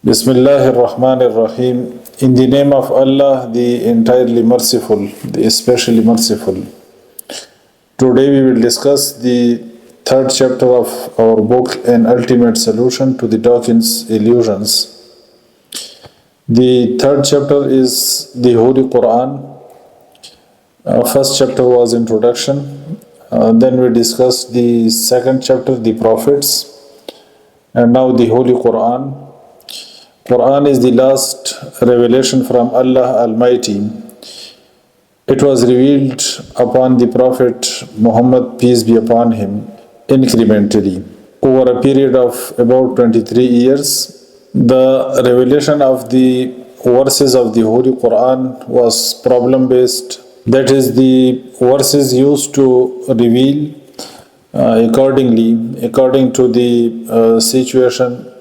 Bismillahir Rahmanir Rahim. In the name of Allah, the entirely merciful, the especially merciful. Today we will discuss the third chapter of our book, An Ultimate Solution to the Dawkins Illusions. The third chapter is the Holy Quran. First chapter was introduction. Then we discussed the second chapter, the prophets, and now the Holy Quran. Quran is the last revelation from Allah Almighty. It was revealed upon the Prophet Muhammad, peace be upon him, incrementally over a period of about 23 years. The revelation of the verses of the Holy Quran was problem based. That is, the verses used to reveal according to the situation.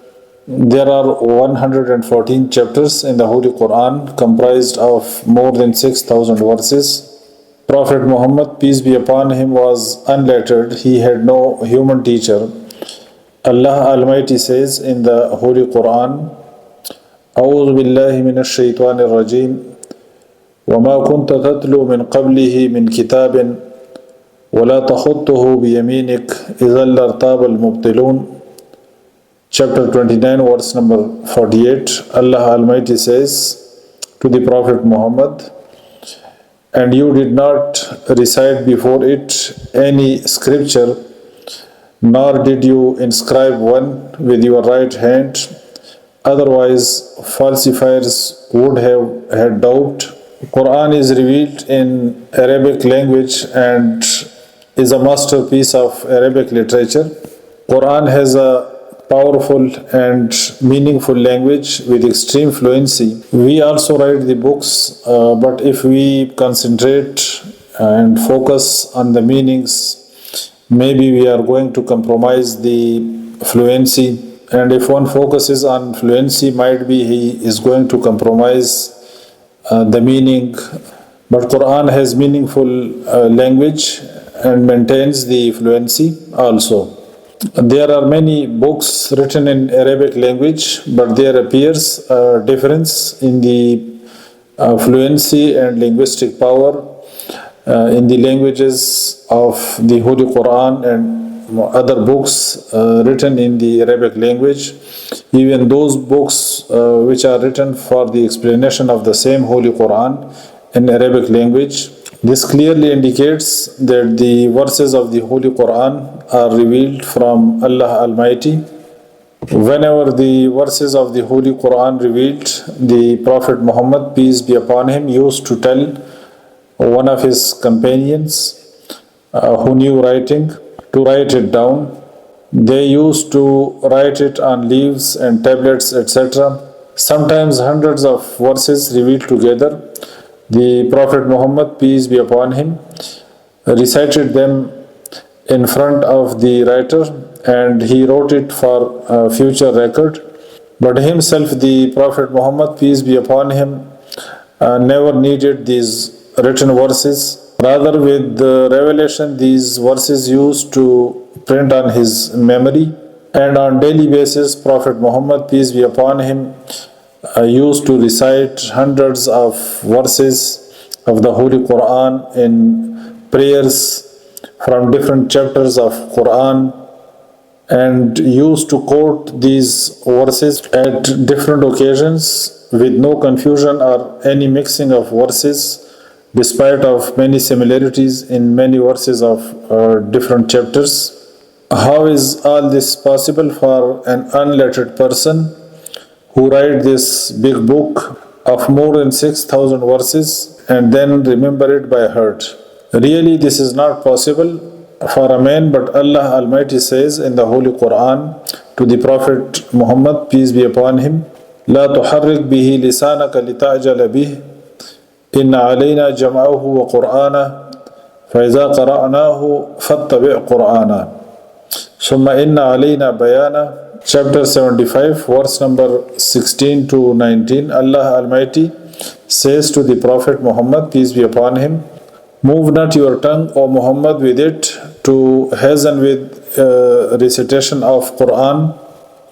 There are 114 chapters in the Holy Quran, comprised of more than 6,000 verses. Prophet Muhammad, peace be upon him, was unlettered. He had no human teacher. Allah Almighty says in the Holy Quran, أعوذ بالله من الشيطان الرجيم وما كنت تتلو من قبله من كتاب ولا تخطه بيمينك إذا لارتاب المبطلون. Chapter 29, verse number 48, Allah Almighty says to the Prophet Muhammad, and you did not recite before it any scripture, nor did you inscribe one with your right hand, otherwise falsifiers would have had doubt. Quran is revealed in Arabic language and is a masterpiece of Arabic literature. Quran has a powerful and meaningful language with extreme fluency. We also write the books, but if we concentrate and focus on the meanings, maybe we are going to compromise the fluency. And if one focuses on fluency, might be he is going to compromise the meaning. But Quran has meaningful language and maintains the fluency also. There are many books written in Arabic language, but there appears a difference in the fluency and linguistic power in the languages of the Holy Quran and other books written in the Arabic language. Even those books which are written for the explanation of the same Holy Quran in Arabic language. This clearly indicates that the verses of the Holy Quran are revealed from Allah Almighty. Whenever the verses of the Holy Quran revealed, the Prophet Muhammad, peace be upon him, used to tell one of his companions who knew writing to write it down. They used to write it on leaves and tablets, etc. Sometimes hundreds of verses revealed together. The Prophet Muhammad, peace be upon him, recited them in front of the writer, and he wrote it for future record. But himself, the Prophet Muhammad, peace be upon him, never needed these written verses. Rather, with the revelation, these verses used to print on his memory, and on daily basis, Prophet Muhammad, peace be upon him, used to recite hundreds of verses of the Holy Quran in prayers from different chapters of Quran, and used to quote these verses at different occasions with no confusion or any mixing of verses, despite of many similarities in many verses of different chapters. How is all this possible for an unlettered person who write this big book of more than 6,000 verses and then remember it by heart? Really, this is not possible for a man, but Allah Almighty says in the Holy Quran to the Prophet Muhammad, peace be upon him, لا تحرك به لسانك لتعجل به إن علينا جمعه وقرآنه فإذا قرأناه فاتبع قرآنه ثم إن علينا بيانه. Chapter 75, verse number 16 to 19, Allah Almighty says to the Prophet Muhammad, peace be upon him, move not your tongue, O Muhammad, with it to hasten with recitation of Quran,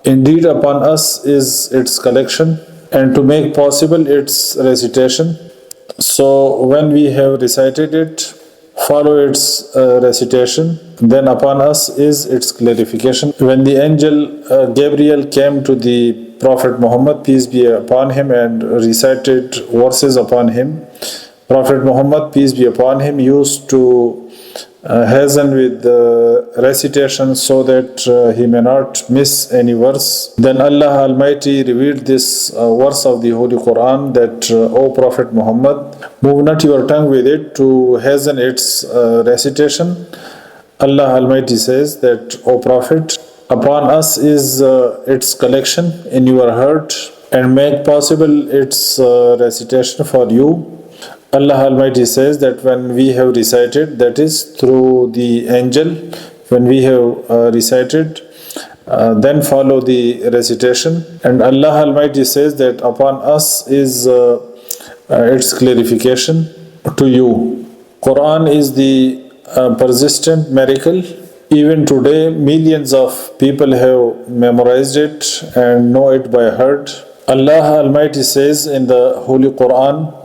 Indeed, upon us is its collection, and to make possible its recitation. So, when we have recited it, follow its recitation. Then upon us is its clarification. When the angel Gabriel came to the Prophet Muhammad, peace be upon him, and recited verses upon him, Prophet Muhammad, peace be upon him, used to hasten with the recitation so that he may not miss any verse. Then Allah Almighty revealed this verse of the Holy Quran that, O Prophet Muhammad, move not your tongue with it to hasten its recitation. Allah Almighty says that, O Prophet, upon us is its collection in your heart, and make possible its recitation for you. Allah Almighty says that when we have recited, that is through the angel, when we have recited, then follow the recitation. And Allah Almighty says that upon us is its clarification to you. Quran is the persistent miracle. Even today, millions of people have memorized it and know it by heart. Allah Almighty says in the Holy Quran,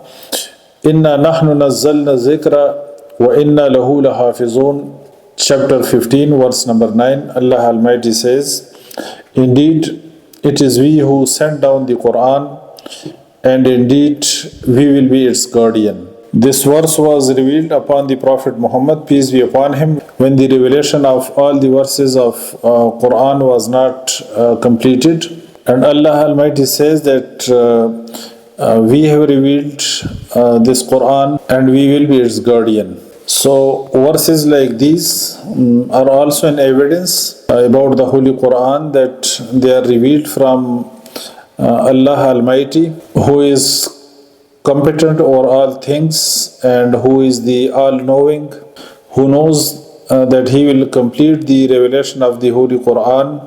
Inna nahnu nazzalna zikra wa inna lahu lahafizun. Chapter 15, verse number 9, Allah Almighty says, Indeed, it is we who sent down the Quran, and indeed we will be its guardian. This verse was revealed upon the Prophet Muhammad, peace be upon him, when the revelation of all the verses of Quran was not completed. And Allah Almighty says that we have revealed this Quran and we will be its guardian. So verses like these are also an evidence about the Holy Quran, that they are revealed from Allah Almighty, who is competent over all things and who is the all-knowing, who knows that He will complete the revelation of the Holy Quran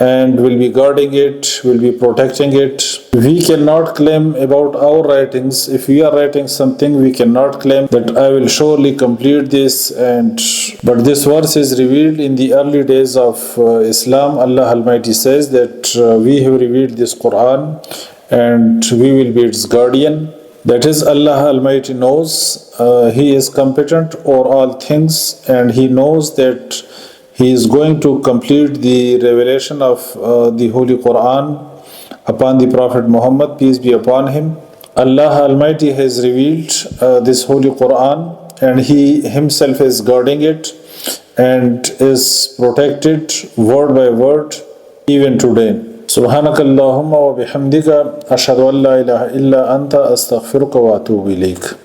and will be guarding it, will be protecting it. We cannot claim about our writings. If we are writing something, we cannot claim that I will surely complete this. But this verse is revealed in the early days of Islam. Allah Almighty says that we have revealed this Quran and we will be its guardian. That is, Allah Almighty knows He is competent over all things, and He knows that He is going to complete the revelation of the Holy Quran upon the Prophet Muhammad, peace be upon him. Allah Almighty has revealed this Holy Quran, and He Himself is guarding it and is protected word by word even today. Subhanakallahumma wa bihamdika ashhadu an la ilaha illa anta astaghfiruka wa atubu ilayk.